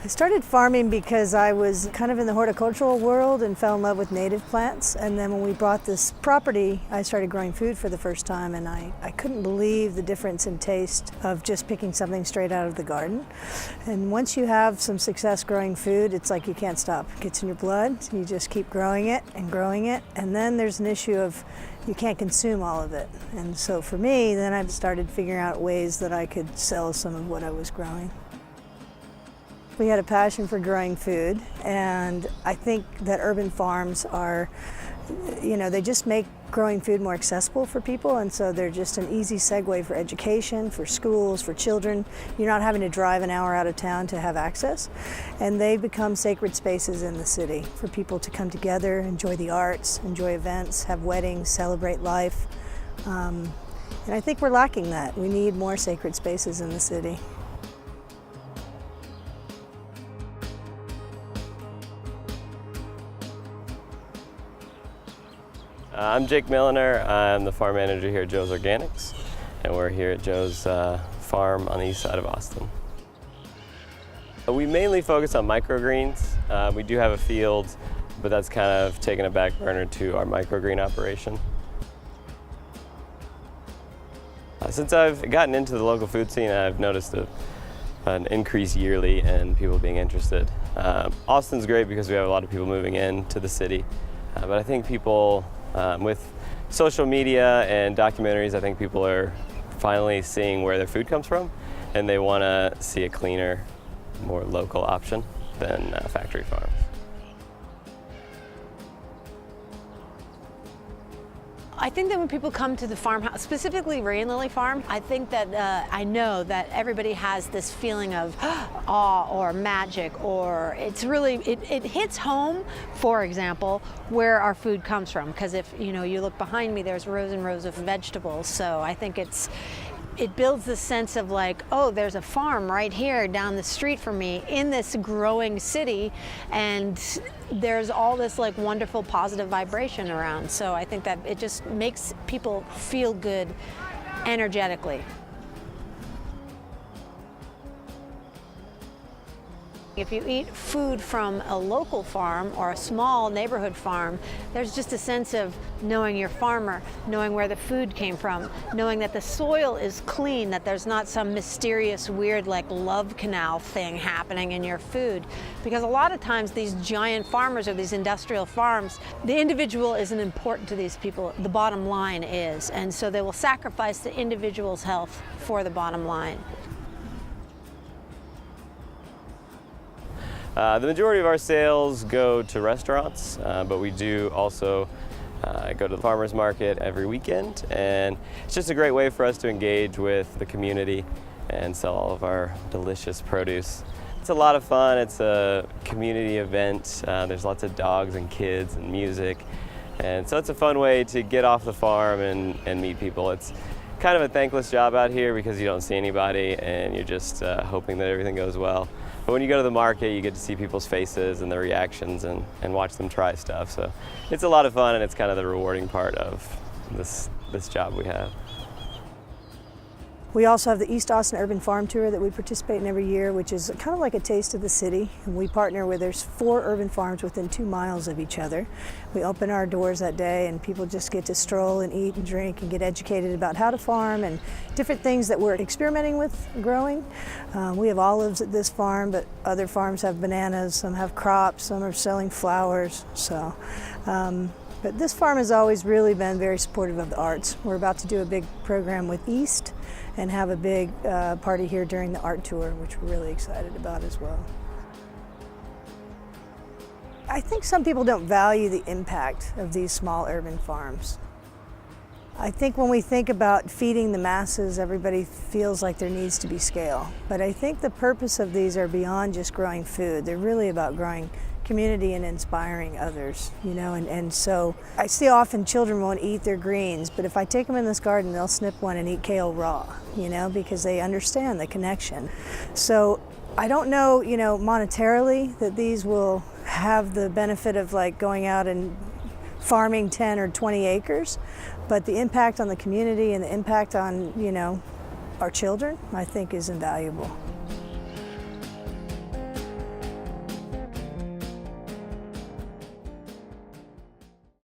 I started farming because I was kind of in the horticultural world and fell in love with native plants. And then when we bought this property, I started growing food for the first time, and I couldn't believe the difference in taste of just picking something straight out of the garden. And once you have some success growing food, it's like you can't stop. It gets in your blood. You just keep growing it. And then there's an issue of you can't consume all of it. And so for me, then I started figuring out ways that I could sell some of what I was growing. We had a passion for growing food, and I think that urban farms are, they just make growing food more accessible for people, and so they're just an easy segue for education, for schools, for children. You're not having to drive an hour out of town to have access, and they become sacred spaces in the city for people to come together, enjoy the arts, enjoy events, have weddings, celebrate life. And I think we're lacking that. We need more sacred spaces in the city. I'm Jake Milliner. I'm the farm manager here at Joe's Organics, and we're here at Joe's farm on the east side of Austin. We mainly focus on microgreens. We do have a field, but that's kind of taken a back burner to our microgreen operation. Since I've gotten into the local food scene, I've noticed an increase yearly in people being interested. Austin's great because we have a lot of people moving into the city, but I think people with social media and documentaries, I think people are finally seeing where their food comes from, and they want to see a cleaner, more local option than factory farms. I think that when people come to the farmhouse, specifically Rain Lily Farm, I think that I know that everybody has this feeling of awe or magic, or it's really, it hits home, for example, where our food comes from. Because if you look behind me, there's rows and rows of vegetables. So I think it builds the sense of like, oh, there's a farm right here down the street from me in this growing city, and there's all this like wonderful positive vibration around. So I think that it just makes people feel good energetically. If you eat food from a local farm or a small neighborhood farm, there's just a sense of knowing your farmer, knowing where the food came from, knowing that the soil is clean, that there's not some mysterious, weird, like love canal thing happening in your food. Because a lot of times these giant farmers or these industrial farms, the individual isn't important to these people, the bottom line is. And so they will sacrifice the individual's health for the bottom line. The majority of our sales go to restaurants, but we do also go to the farmers market every weekend, and it's just a great way for us to engage with the community and sell all of our delicious produce. It's a lot of fun. It's a community event. There's lots of dogs and kids and music, and so it's a fun way to get off the farm and meet people. It's kind of a thankless job out here because you don't see anybody and you're just hoping that everything goes well. But when you go to the market, you get to see people's faces and their reactions and watch them try stuff. So it's a lot of fun, and it's kind of the rewarding part of this job we have. We also have the East Austin Urban Farm Tour that we participate in every year, which is kind of like a taste of the city. And we partner with, there's 4 urban farms within 2 miles of each other. We open our doors that day, and people just get to stroll and eat and drink and get educated about how to farm and different things that we're experimenting with growing. We have olives at this farm, but other farms have bananas, some have crops, some are selling flowers. So, but this farm has always really been very supportive of the arts. We're about to do a big program with East and have a big party here during the art tour, which we're really excited about as well. I think some people don't value the impact of these small urban farms. I think when we think about feeding the masses, everybody feels like there needs to be scale. But I think the purpose of these are beyond just growing food. They're really about growing community and inspiring others, and so I see often children won't eat their greens, but if I take them in this garden, they'll snip one and eat kale raw, because they understand the connection. So I don't know, monetarily that these will have the benefit of like going out and farming 10 or 20 acres, but the impact on the community and the impact on, our children, I think is invaluable.